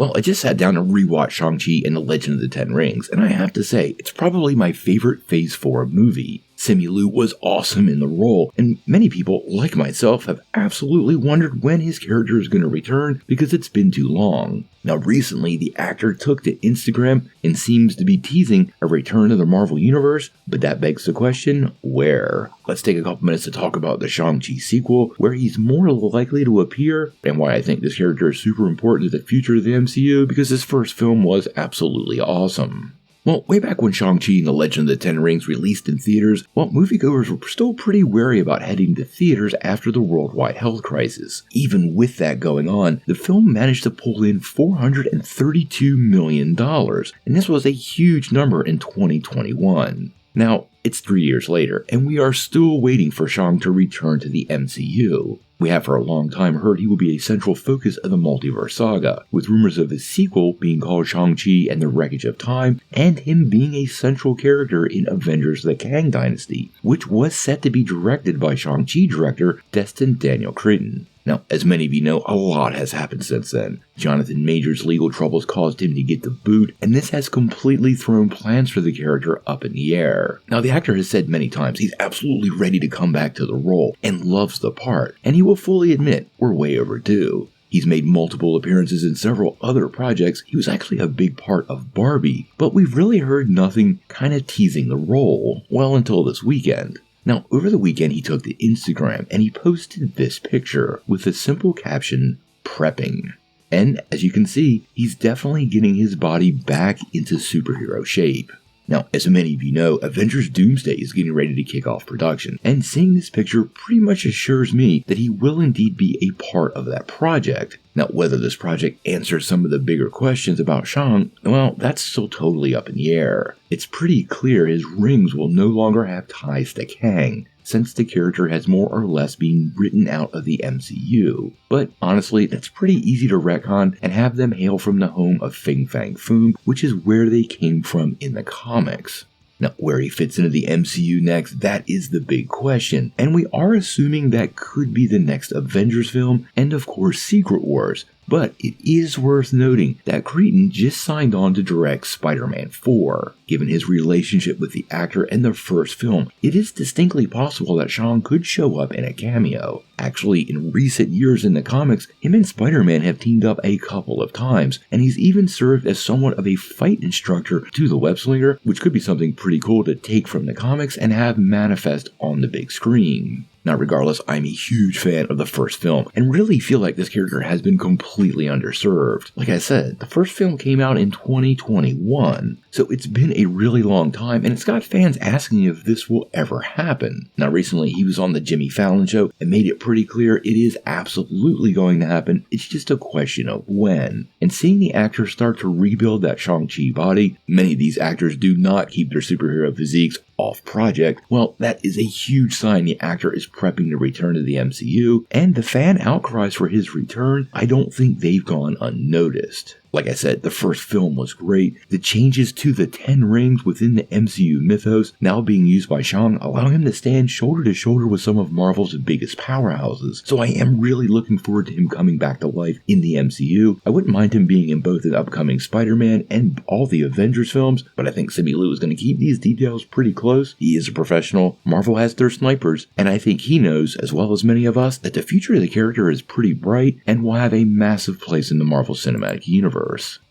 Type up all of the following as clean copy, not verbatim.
Well, I just sat down to rewatch Shang-Chi and the Legend of the Ten Rings, and I have to say, it's probably my favorite Phase 4 movie. Simi Liu was awesome in the role, and many people, like myself, have absolutely wondered when his character is going to return because it's been too long. Now recently, the actor took to Instagram and seems to be teasing a return to the Marvel Universe, but that begs the question, where? Let's take a couple minutes to talk about the Shang-Chi sequel, where he's more likely to appear, and why I think this character is super important to the future of the MCU, because his first film was absolutely awesome. Well, way back when Shang-Chi and the Legend of the Ten Rings released in theaters, moviegoers were still pretty wary about heading to theaters after the worldwide health crisis. Even with that going on, the film managed to pull in $432 million, and this was a huge number in 2021. Now, it's 3 years later, and we are still waiting for Shang to return to the MCU. We have for a long time heard he will be a central focus of the multiverse saga, with rumors of his sequel being called Shang-Chi and the Wreckage of Time, and him being a central character in Avengers the Kang Dynasty, which was set to be directed by Shang-Chi director Destin Daniel Cretton. Now, as many of you know, a lot has happened since then. Jonathan Majors' legal troubles caused him to get the boot, and this has completely thrown plans for the character up in the air. Now, the actor has said many times he's absolutely ready to come back to the role and loves the part, and he will fully admit we're way overdue. He's made multiple appearances in several other projects. He was actually a big part of Barbie, but we've really heard nothing kind of teasing the role, well, until this weekend. Now, over the weekend, he took to Instagram and he posted this picture with a simple caption, "Prepping." And as you can see, he's definitely getting his body back into superhero shape. Now, as many of you know, Avengers Doomsday is getting ready to kick off production, and seeing this picture pretty much assures me that he will indeed be a part of that project. Now, whether this project answers some of the bigger questions about Shang, well, that's still totally up in the air. It's pretty clear his rings will no longer have ties to Kang, since the character has more or less been written out of the MCU. But honestly, that's pretty easy to retcon and have them hail from the home of Fin Fang Foom, which is where they came from in the comics. Now, where he fits into the MCU next, that is the big question, and we are assuming that could be the next Avengers film, and of course Secret Wars. But it is worth noting that Cretton just signed on to direct Spider-Man 4. Given his relationship with the actor and the first film, it is distinctly possible that Shang could show up in a cameo. Actually, in recent years in the comics, him and Spider-Man have teamed up a couple of times, and he's even served as somewhat of a fight instructor to the web-slinger, which could be something pretty cool to take from the comics and have manifest on the big screen. Now, regardless, I'm a huge fan of the first film, and really feel like this character has been completely underserved. Like I said, the first film came out in 2021, so it's been a really long time, and it's got fans asking if this will ever happen. Now, recently, he was on the Jimmy Fallon show and made it pretty clear it is absolutely going to happen, it's just a question of when. And seeing the actor start to rebuild that Shang-Chi body, many of these actors do not keep their superhero physiques off project, well, that is a huge sign the actor is prepping to return to the MCU, and the fan outcries for his return, I don't think they've gone unnoticed. Like I said, the first film was great. The changes to the 10 rings within the MCU mythos now being used by Shang allow him to stand shoulder to shoulder with some of Marvel's biggest powerhouses. So I am really looking forward to him coming back to life in the MCU. I wouldn't mind him being in both the upcoming Spider-Man and all the Avengers films, but I think Simi Liu is going to keep these details pretty close. He is a professional, Marvel has their snipers, and I think he knows, as well as many of us, that the future of the character is pretty bright and will have a massive place in the Marvel Cinematic Universe.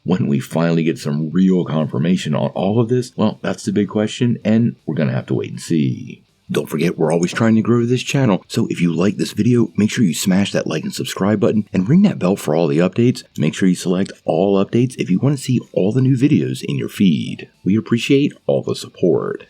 When we finally get some real confirmation on all of this, well, that's the big question, and we're going to have to wait and see. Don't forget, we're always trying to grow this channel, so if you like this video, make sure you smash that like and subscribe button, and ring that bell for all the updates. Make sure you select all updates if you want to see all the new videos in your feed. We appreciate all the support.